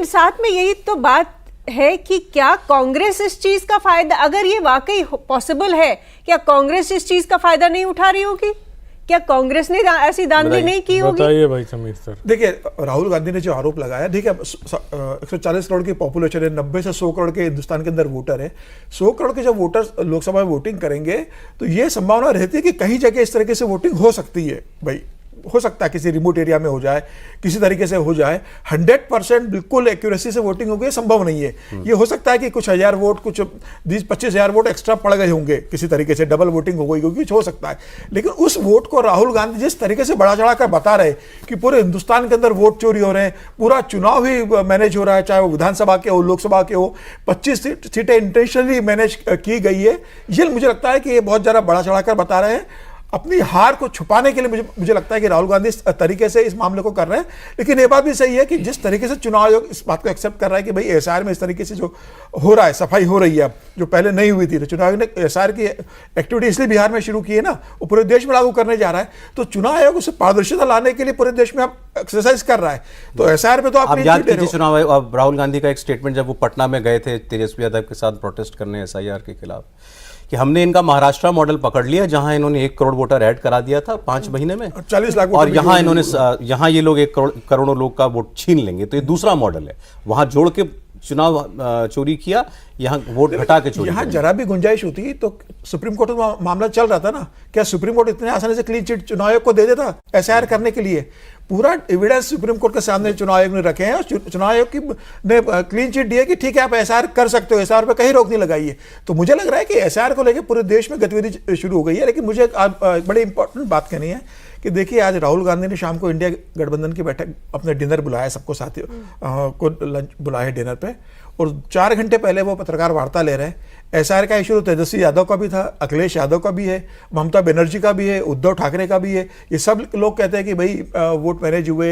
लेकिन साथ में यही तो बात है कि क्या कांग्रेस इस चीज का फायदा, अगर ये वाकई पॉसिबल है, क्या कांग्रेस इस चीज का फायदा नहीं उठा रही होगी? क्या कांग्रेस ने ऐसी दानगी नहीं की होगी? बताइए भाई समीर सर। देखिए, राहुल गांधी ने जो आरोप लगाया, ठीक है, 140 करोड़ की पॉपुलेशन है, 90 से 100 करोड़ के हिंदुस्तान के अंदर वोटर है। 100 करोड़ के जब वोटर्स लोकसभा में वोटिंग करेंगे तो ये संभावना रहती है कि कहीं जगह इस तरीके से वोटिंग हो सकती है। भाई हो सकता है किसी रिमोट एरिया में हो जाए, किसी तरीके से हो जाए। 100% बिल्कुल एक्यूरेसी से वोटिंग होगी संभव नहीं है। ये हो सकता है कि कुछ हजार वोट, कुछ 20-25 वोट एक्स्ट्रा पड़ गए होंगे, किसी तरीके से डबल वोटिंग हो गई होगी, हो सकता है। लेकिन उस वोट को राहुल गांधी जिस तरीके से बढ़ा चढ़ा कर बता रहे कि पूरे हिंदुस्तान के अंदर वोट चोरी हो रहे हैं, पूरा चुनाव ही मैनेज हो रहा है, चाहे वो विधानसभा के हो, लोकसभा के हो, 25 सीटें इंटेंशनली मैनेज की गई है, ये मुझे लगता है कि ये बहुत ज़्यादा बढ़ा चढ़ा कर बता रहे हैं। अपनी हार को छुपाने के लिए मुझे लगता है कि राहुल गांधी इस तरीके से इस मामले को कर रहे हैं। लेकिन ये बात भी सही है कि जिस तरीके से चुनाव आयोग इस बात को एक्सेप्ट कर रहा है कि भाई एसआईआर में इस तरीके से जो हो रहा है, सफाई हो रही है, जो पहले नहीं हुई थी, तो चुनाव आयोग ने एसआईआर की एक्टिविटी इसलिए बिहार में शुरू की है ना, वो पूरे देश में लागू करने जा रहा है। तो चुनाव आयोग उसे पारदर्शिता लाने के लिए पूरे देश में अब एक्सरसाइज कर रहा है। तो एसआईआर में तो आप याद कीजिए चुनाव आयोग, अब राहुल गांधी का एक स्टेटमेंट जब वो पटना में गए थे तेजस्वी यादव के साथ प्रोटेस्ट करने एसआईआर के खिलाफ, कि हमने इनका महाराष्ट्र मॉडल पकड़ लिया जहां इन्होंने 1 करोड़ वोटर ऐड करा दिया था 5 महीने में, 40 लाख, और यहाँ ये लोग 1 करोड़ लोग का वोट छीन लेंगे। तो ये दूसरा मॉडल है, वहां जोड़ के चुनाव चोरी किया, यहाँ वोट घटा के चोरी। यहाँ जरा भी गुंजाइश होती तो सुप्रीम कोर्ट में मामला चल रहा था ना। क्या सुप्रीम कोर्ट इतने आसानी से क्लीन चिट चुनाव आयोग को दे देता एसआईआर करने के लिए? पूरा एविडेंस सुप्रीम कोर्ट के सामने चुनाव आयोग ने रखे हैं और चुनाव आयोग की ने क्लीन चिट दी है कि ठीक है आप एसआईआर कर सकते हो, एसआईआर पे कहीं रोक नहीं लगाई है। तो मुझे लग रहा है कि एसआईआर को लेकर पूरे देश में गतिविधि शुरू हो गई है। लेकिन मुझे बड़ी इंपॉर्टेंट बात कहनी है कि देखिए, आज राहुल गांधी ने शाम को इंडिया गठबंधन की बैठक, अपने डिनर बुलाया, सबको साथियों को लंच बुलाया डिनर पे, और 4 घंटे पहले वो पत्रकार वार्ता ले रहे हैं। एसआईआर का इशू तो तेजस्वी यादव का भी था, अखिलेश यादव का भी है, ममता बनर्जी का भी है, उद्धव ठाकरे का भी है। ये सब लोग कहते हैं कि भाई वोट मैनेज हुए,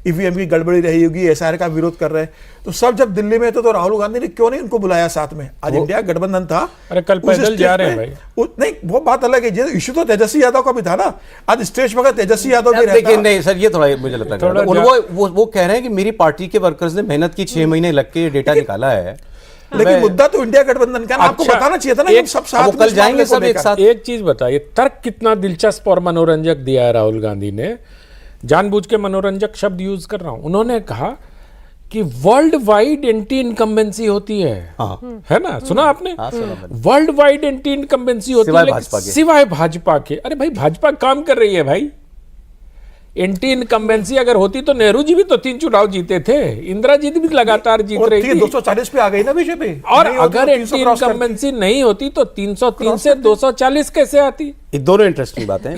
ईवीएम की गड़बड़ी रही होगी, एसआईआर का विरोध कर रहे हैं। तो सब जब दिल्ली में थे तो राहुल गांधी ने क्यों नहीं उनको बुलाया साथ में? आज इंडिया गठबंधन था, अरे कल पैदल जा रहे हैं भाई। नहीं, वो बात अलग है, इशू तो तेजस्वी यादव का भी था ना। आज स्टेज पर तेजस्वी यादव भी रहता। देखिए नहीं सर, ये थोड़ा मुझे लगता है वो कह रहे हैं कि मेरी पार्टी के वर्कर्स ने मेहनत की, 6 महीने लग के डेटा निकाला है। लेकिन मुद्दा तो इंडिया गठबंधन का, आपको बताना चाहिए था ना। सब साथ कल जाएंगे सब एक साथ। एक चीज बताइए, तर्क कितना दिलचस्प और मनोरंजक दिया है राहुल गांधी ने। जानबूझ के मनोरंजक शब्द यूज कर रहा हूं। उन्होंने कहा कि वर्ल्ड वाइड एंटी इनकम्बेंसी होती है। है ना, सुना आपने? वर्ल्ड वाइड एंटी इनकम्बेंसी होती है सिवाय भाजपा के। अरे भाई, भाजपा काम कर रही है भाई। एंटी इनकम्बेंसी अगर होती तो नेहरू जी भी तो 3 चुनाव जीते थे, इंदिरा जी भी लगातार जीत रही थी। 240 पे आ गई ना बीजेपी। और अगर एंटी इनकम्बेंसी नहीं होती तो 303 से 240 कैसे आती? दोनों इंटरेस्टिंग बातें।